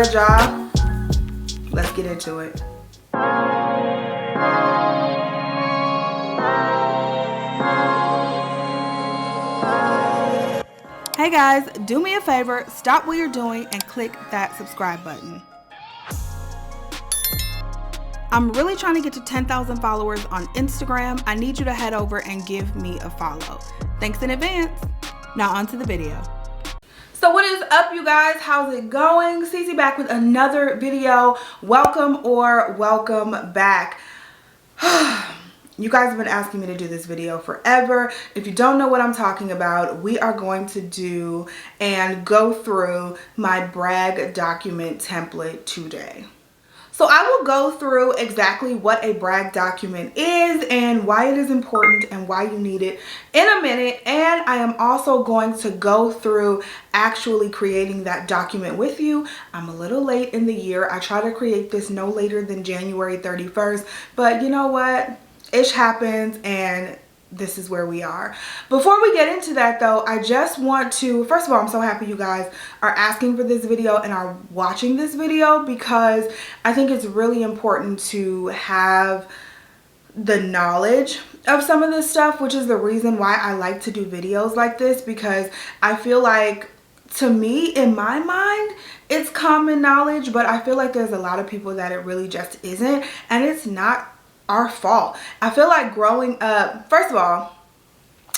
good, y'all? Let's get into it. Hey guys, do me a favor, stop what you're doing and click that subscribe button. I'm really trying to get to 10,000 followers on Instagram. I need you to head over and give me a follow. Thanks in advance. Now on to the video. So what is up, you guys? How's it going? Cece back with another video. Welcome or welcome back. You guys have been asking me to do this video forever. If you don't know what I'm talking about, we are going to do and go through my brag document template today. So I will go through exactly what a brag document is and why it is important and why you need it in a minute. And I am also going to go through actually creating that document with you. I'm a little late in the year. I try to create this no later than January 31st, but you know what? Ish happens and this is where we are. Before we get into that though, I just want to, first of all, I'm so happy you guys are asking for this video and are watching this video, because I think it's really important to have the knowledge of some of this stuff, which is the reason why I like to do videos like this, because I feel like, to me, in my mind, it's common knowledge, but I feel like there's a lot of people that it really just isn't, and it's not our fault. I feel like growing up, first of all,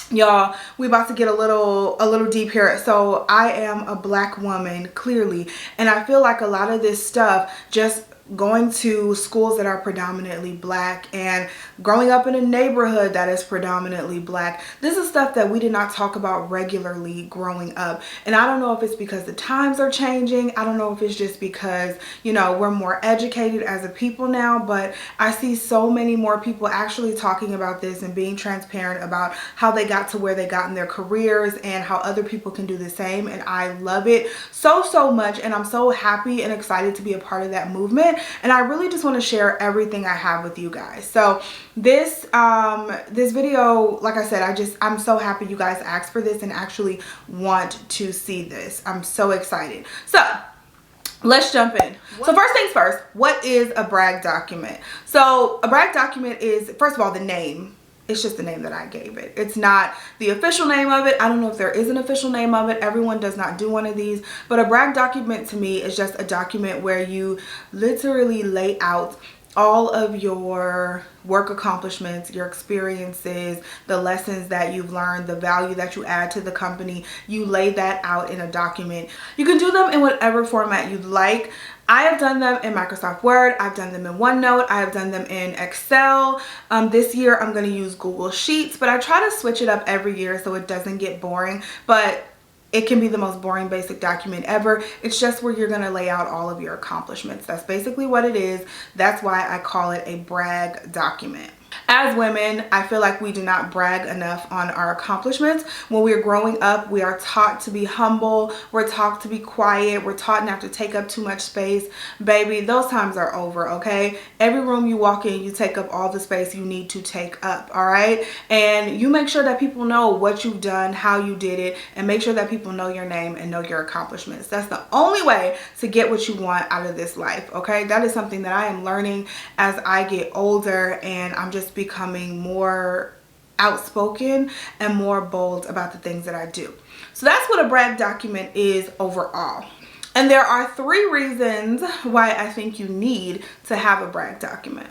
y'all, we about to get a little deep here. So I am a black woman, clearly, and I feel like a lot of this stuff, just going to schools that are predominantly black and growing up in a neighborhood that is predominantly black, this is stuff that we did not talk about regularly growing up. And I don't know if it's because the times are changing. I don't know if it's just because, you know, we're more educated as a people now, but I see so many more people actually talking about this and being transparent about how they got to where they got in their careers and how other people can do the same. And I love it so much, and I'm so happy and excited to be a part of that movement. And I really just want to share everything I have with you guys. So this video, like I said, I'm so happy you guys asked for this and actually want to see this. I'm so excited. So let's jump in. So first things first, what is a brag document? So a brag document is, first of all, the name. It's just the name that I gave it. It's not the official name of it. I don't know if there is an official name of it. Everyone does not do one of these. But a brag document to me is just a document where you literally lay out all of your work accomplishments, your experiences, the lessons that you've learned, the value that you add to the company. You lay that out in a document. You can do them in whatever format you'd like. I have done them in Microsoft Word. I've done them in OneNote. I have done them in Excel. This year I'm going to use Google Sheets, but I try to switch it up every year so it doesn't get boring. But it can be the most boring basic document ever. It's just where you're going to lay out all of your accomplishments. That's basically what it is. That's why I call it a brag document. As women, I feel like we do not brag enough on our accomplishments. When we're growing up, we are taught to be humble. We're taught to be quiet. We're taught not to take up too much space. Baby, those times are over, okay? Every room you walk in, you take up all the space you need to take up, all right? And you make sure that people know what you've done, how you did it, and make sure that people know your name and know your accomplishments. That's the only way to get what you want out of this life, okay? That is something that I am learning as I get older, and I'm just becoming more outspoken and more bold about the things that I do. So that's what a brag document is overall. And there are 3 reasons why I think you need to have a brag document.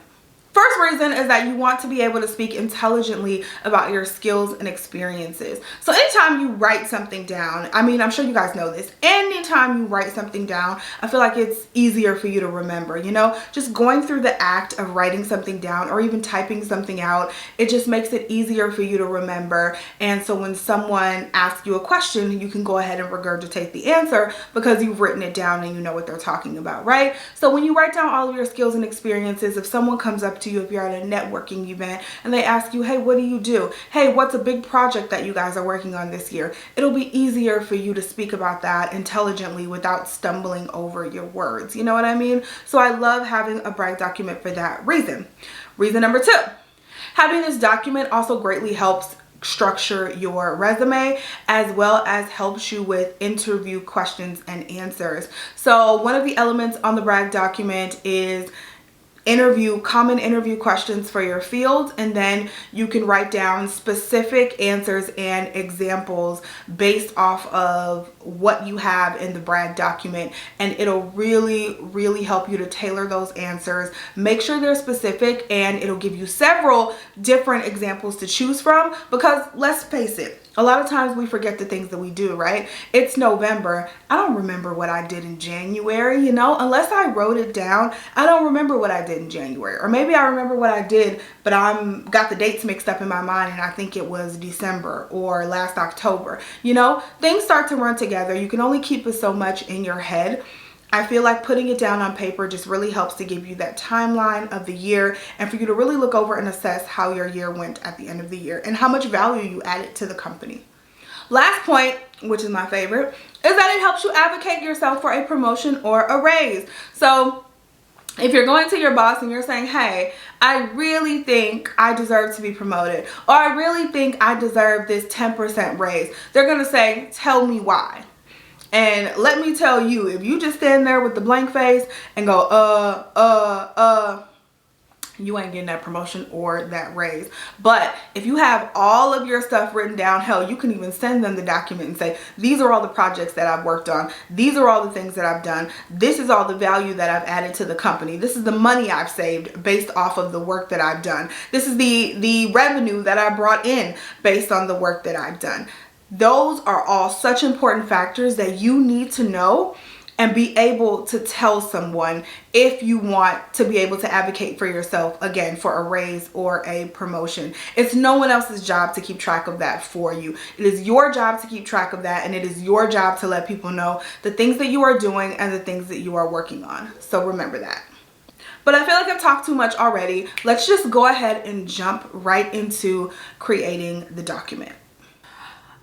First reason is that you want to be able to speak intelligently about your skills and experiences. So anytime you write something down, I mean, I'm sure you guys know this, anytime you write something down, I feel like it's easier for you to remember, you know, just going through the act of writing something down or even typing something out, it just makes it easier for you to remember. And so when someone asks you a question, you can go ahead and regurgitate the answer because you've written it down and you know what they're talking about, right? So when you write down all of your skills and experiences, if someone comes up to you, if you're at a networking event and they ask you, hey, what do you do? Hey, what's a big project that you guys are working on this year? It'll be easier for you to speak about that intelligently without stumbling over your words. You know what I mean? So I love having a brag document for that reason. Reason number 2, having this document also greatly helps structure your resume, as well as helps you with interview questions and answers. So one of the elements on the brag document is common interview questions for your field, and then you can write down specific answers and examples based off of what you have in the brag document, and it'll really help you to tailor those answers. Make sure they're specific, and it'll give you several different examples to choose from, because let's face it, a lot of times we forget the things that we do, right? It's November. I don't remember what I did in January, you know, unless I wrote it down. I don't remember what I did in January, or maybe I remember what I did, but I'm got the dates mixed up in my mind, and I think it was December or last October. You know, things start to run together. You can only keep it so much in your head. I feel like putting it down on paper just really helps to give you that timeline of the year, and for you to really look over and assess how your year went at the end of the year and how much value you added to the company. Last point, which is my favorite, is that it helps you advocate yourself for a promotion or a raise. So if you're going to your boss and you're saying, hey, I really think I deserve to be promoted, or I really think I deserve this 10% raise, they're going to say, tell me why. And let me tell you, if you just stand there with the blank face and go, you ain't getting that promotion or that raise. But if you have all of your stuff written down, hell, you can even send them the document and say, these are all the projects that I've worked on. These are all the things that I've done. This is all the value that I've added to the company. This is the money I've saved based off of the work that I've done. This is the revenue that I brought in based on the work that I've done. Those are all such important factors that you need to know and be able to tell someone if you want to be able to advocate for yourself, again, for a raise or a promotion. It's no one else's job to keep track of that for you. It is your job to keep track of that, and it is your job to let people know the things that you are doing and the things that you are working on. So remember that. But I feel like I've talked too much already. Let's just go ahead and jump right into creating the document.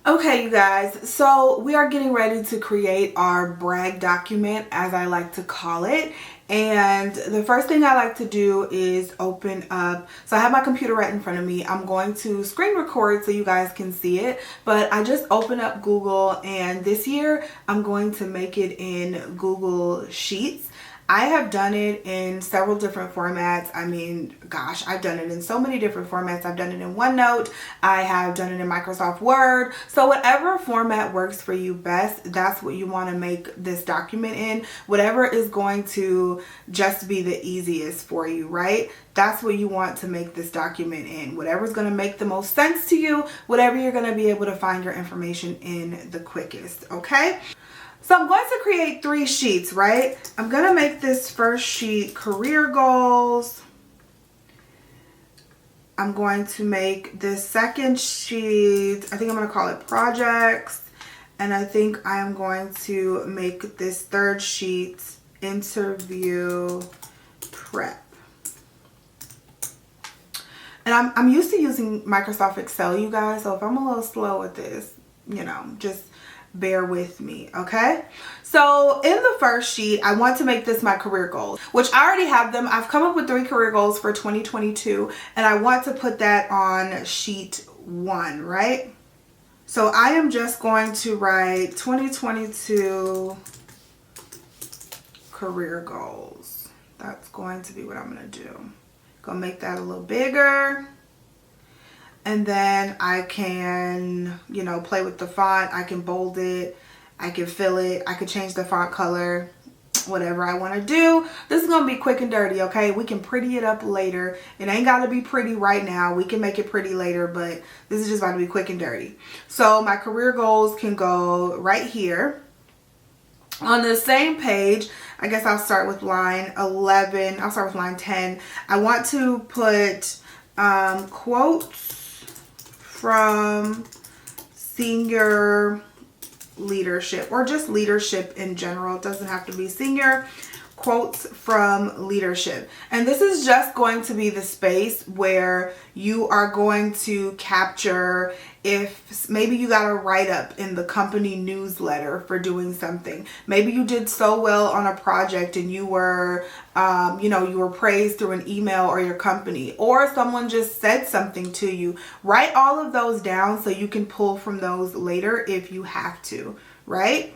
Okay, you guys, so we are getting ready to create our brag document, as I like to call it. And the first thing I like to do is open up, so I have my computer right in front of me. I'm going to screen record so you guys can see it, but I just opened up Google, and this year I'm going to make it in Google Sheets. I have done it in several different formats. I mean, gosh, I've done it in so many different formats. I've done it in OneNote. I have done it in Microsoft Word. So whatever format works for you best, that's what you want to make this document in. Whatever is going to just be the easiest for you, right? That's what you want to make this document in. Whatever's going to make the most sense to you, whatever you're going to be able to find your information in the quickest, okay? So I'm going to create 3 sheets, right? I'm going to make this first sheet career goals. I'm going to make this second sheet, I think I'm going to call it projects. And I think I am going to make this third sheet interview prep. And I'm used to using Microsoft Excel, you guys. So if I'm a little slow with this, you know, just bear with me, okay? So in the first sheet, I want to make this my career goals, which I already have them. I've come up with 3 career goals for 2022, and I want to put that on sheet 1, right? So I am just going to write 2022 career goals. That's going to be what I'm going to do. Gonna make that a little bigger. And then I can, you know, play with the font. I can bold it. I can fill it. I could change the font color, whatever I want to do. This is going to be quick and dirty, okay? We can pretty it up later. It ain't got to be pretty right now. We can make it pretty later, but this is just about to be quick and dirty. So my career goals can go right here. On the same page, I guess I'll start with line 11. I'll start with line 10. I want to put quotes from senior leadership, or just leadership in general. It doesn't have to be senior. quotes from leadership. And this is just going to be the space where you are going to capture if maybe you got a write-up in the company newsletter for doing something. Maybe you did so well on a project and you were, you were praised through an email or your company, or someone just said something to you. Write all of those down so you can pull from those later if you have to, right?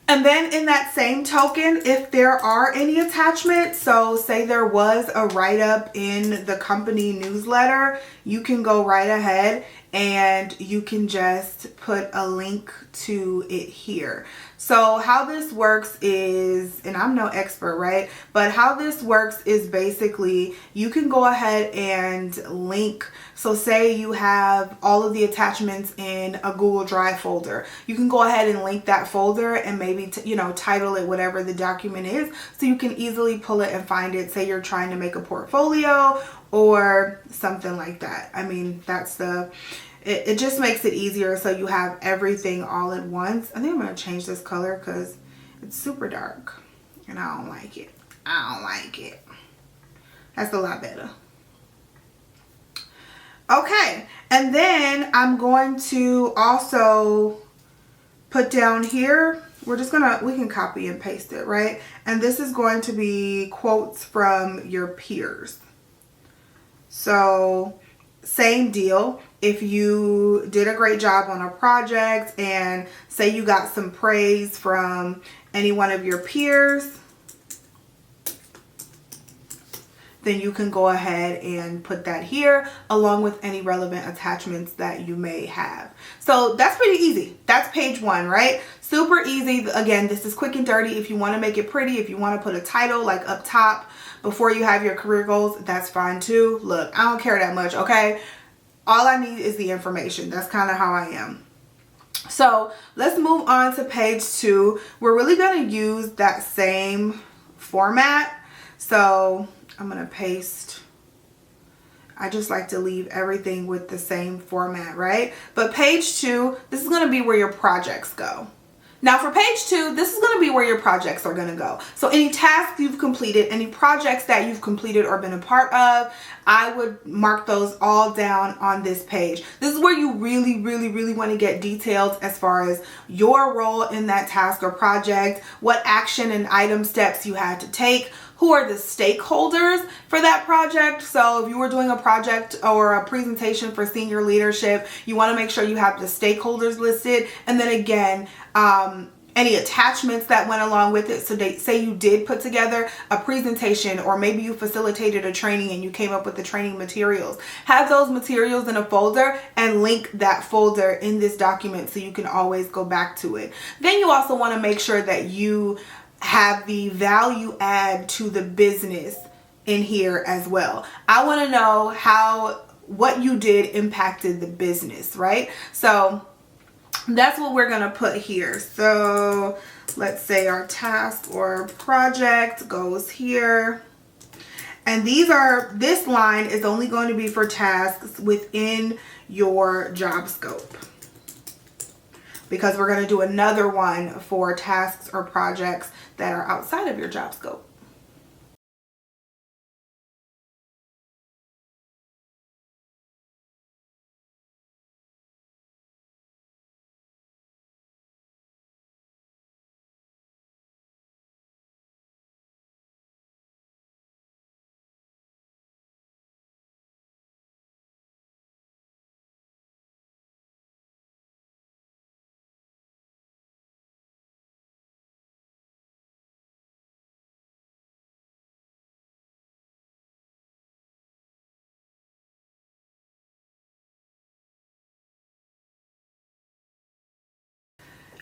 And then in that same token, if there are any attachments, so say there was a write-up in the company newsletter, you can go right ahead and you can just put a link to it here. So how this works is, and I'm no expert, right? But how this works is basically you can go ahead and link. So say you have all of the attachments in a Google Drive folder. You can go ahead and link that folder and maybe, title it whatever the document is, so you can easily pull it and find it. Say you're trying to make a portfolio or something like that. I mean, it just makes it easier so you have everything all at once. I think I'm going to change this color because it's super dark and I don't like it. That's a lot better. Okay, and then I'm going to also put down here, we can copy and paste it, right? And this is going to be quotes from your peers. So same deal. If you did a great job on a project and say you got some praise from any one of your peers, then you can go ahead and put that here along with any relevant attachments that you may have. So that's pretty easy. That's page 1, right? Super easy. Again, this is quick and dirty. If you want to make it pretty, if you want to put a title like up top before you have your career goals, that's fine too. Look, I don't care that much, okay? All I need is the information. That's kind of how I am. So let's move on to page 2. We're really going to use that same format. So I'm going to paste. I just like to leave everything with the same format, right? But page 2, this is going to be where your projects go. Now for page 2, this is going to be where your projects are going to go. So any tasks you've completed, any projects that you've completed or been a part of, I would mark those all down on this page. This is where you really, really, really want to get detailed as far as your role in that task or project, what action and item steps you had to take, who are the stakeholders for that project. So if you were doing a project or a presentation for senior leadership, you want to make sure you have the stakeholders listed. And then again, any attachments that went along with it. So say you did put together a presentation, or maybe you facilitated a training and you came up with the training materials. Have those materials in a folder and link that folder in this document so you can always go back to it. Then you also want to make sure that you have the value add to the business in here as well. I want to know what you did impacted the business, right? So that's what we're going to put here. So let's say our task or project goes here. And this line is only going to be for tasks within your job scope, because we're going to do another one for tasks or projects that are outside of your job scope.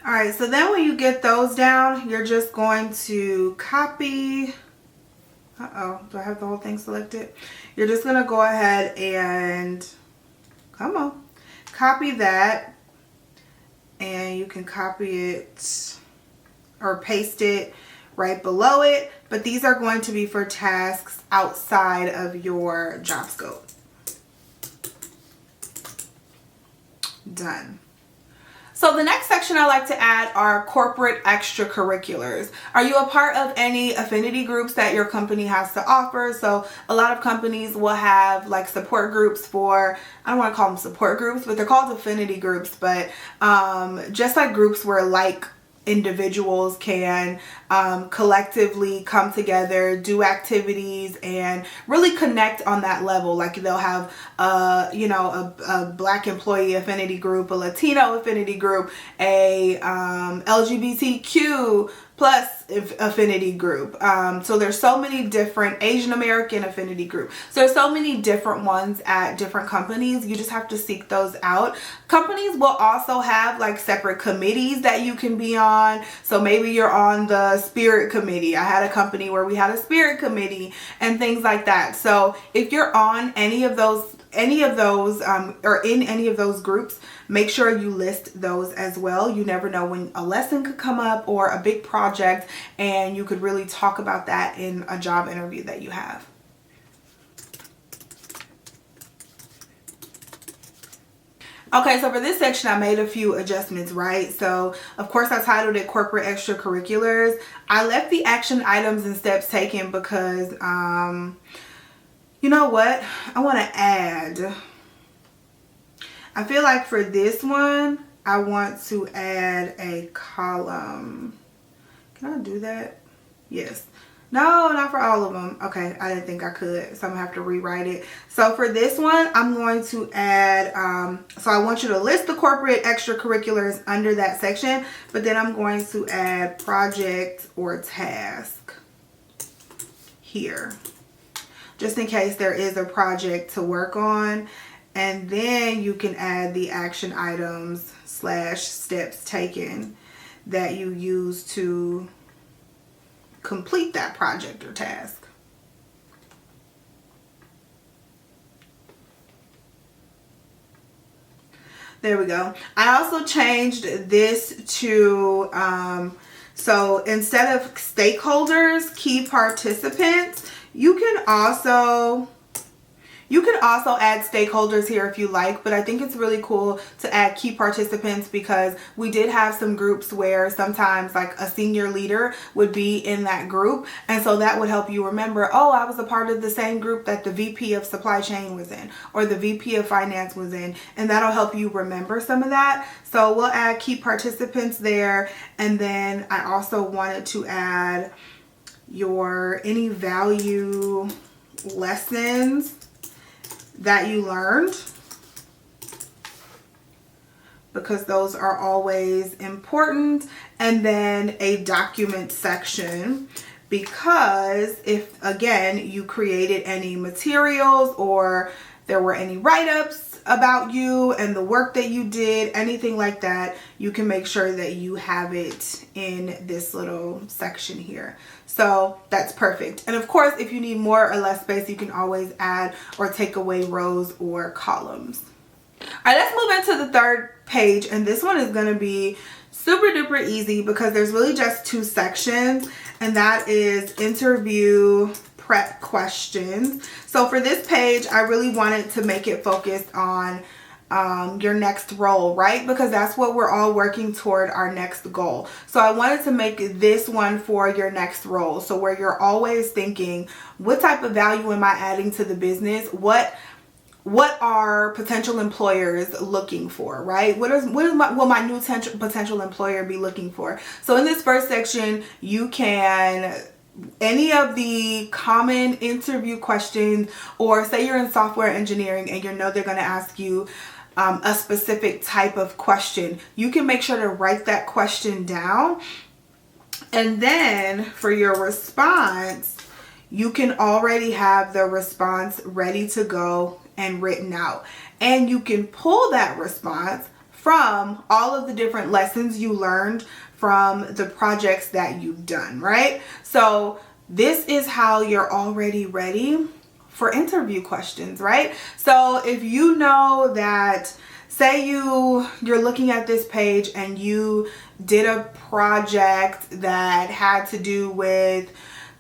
All right, so then when you get those down, you're just going to copy. Uh-oh, do I have the whole thing selected? You're just going to go ahead and, copy that. And you can copy it or paste it right below it. But these are going to be for tasks outside of your job scope. Done. So the next section I like to add are corporate extracurriculars. Are you a part of any affinity groups that your company has to offer? So a lot of companies will have like support groups for, I don't want to call them support groups, but they're called affinity groups, but just like groups where like individuals can collectively come together, do activities, and really connect on that level. Like they'll have a Black employee affinity group, a Latino affinity group, a LGBTQ plus affinity group. So there's so many different Asian American affinity group. So there's so many different ones at different companies. You just have to seek those out. Companies will also have like separate committees that you can be on. So maybe you're on the spirit committee. I had a company where we had a spirit committee and things like that. So if you're on any of those or in any of those groups, make sure you list those as well. You never know when a lesson could come up or a big project, and you could really talk about that in a job interview that you have. Okay, so for this section, I made a few adjustments, right? So, of course, I titled it Corporate Extracurriculars. I left the action items and steps taken because, you know what? I want to add, I feel like for this one, I want to add a column. Can I do that? Yes. No, not for all of them. Okay, I didn't think I could, so I'm gonna have to rewrite it. So for this one, I'm going to add, so I want you to list the corporate extracurriculars under that section, but then I'm going to add project or task here, just in case there is a project to work on. And then you can add the action items / steps taken that you use to complete that project or task. There we go. I also changed this to, so instead of stakeholders, key participants, you can also add stakeholders here if you like, but I think it's really cool to add key participants because we did have some groups where sometimes like a senior leader would be in that group. And so that would help you remember, oh, I was a part of the same group that the VP of supply chain was in or the VP of finance was in. And that'll help you remember some of that. So we'll add key participants there. And then I also wanted to add your any value lessons that you learned, because those are always important. And then a document section, because if again you created any materials or there were any write-ups about you and the work that you did, anything like that, you can make sure that you have it in this little section here. So that's perfect. And of course, if you need more or less space, you can always add or take away rows or columns. All right, let's move into the third page. And this one is going to be super duper easy because there's really just two sections, and that is interview prep questions. So for this page, I really wanted to make it focused on your next role, right? Because that's what we're all working toward, our next goal. So I wanted to make this one for your next role. So where you're always thinking, what type of value am I adding to the business? What are potential employers looking for, right? Will my new potential employer be looking for? So in this first section, you can any of the common interview questions, or say you're in software engineering and you know they're going to ask you a specific type of question, you can make sure to write that question down. And then for your response, you can already have the response ready to go and written out. And you can pull that response from all of the different lessons you learned from the projects that you've done, right? So this is how you're already ready for interview questions, right? So if you know that, say you're looking at this page and you did a project that had to do with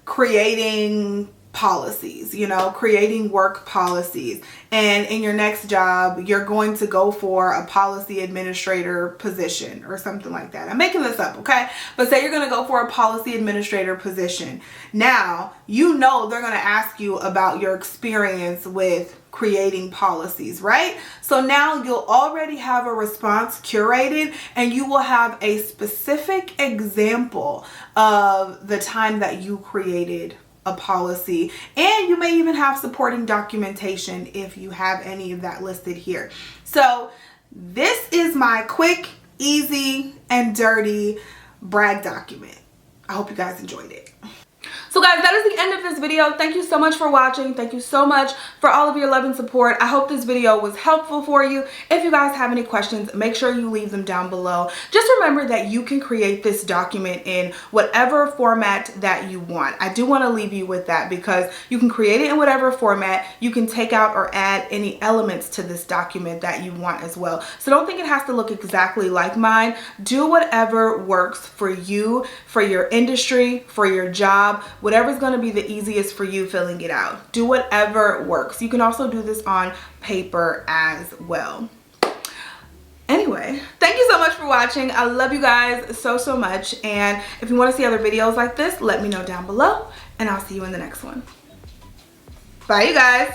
creating policies, you know, creating work policies. And in your next job, you're going to go for a policy administrator position or something like that. I'm making this up, okay? But say you're going to go for a policy administrator position. Now, you know they're going to ask you about your experience with creating policies, right? So now you'll already have a response curated, and you will have a specific example of the time that you created a policy, and you may even have supporting documentation if you have any of that listed here. So this is my quick, easy, and dirty brag document. I hope you guys enjoyed it. So guys, that is the end of this video. Thank you so much for watching. Thank you so much for all of your love and support. I hope this video was helpful for you. If you guys have any questions, make sure you leave them down below. Just remember that you can create this document in whatever format that you want. I do want to leave you with that, because you can create it in whatever format. You can take out or add any elements to this document that you want as well. So don't think it has to look exactly like mine. Do whatever works for you, for your industry, for your job, whatever's going to be the easiest for you filling it out. Do whatever works. You can also do this on paper as well. Anyway, thank you so much for watching. I love you guys so much. And if you want to see other videos like this, let me know down below, and I'll see you in the next one. Bye, you guys.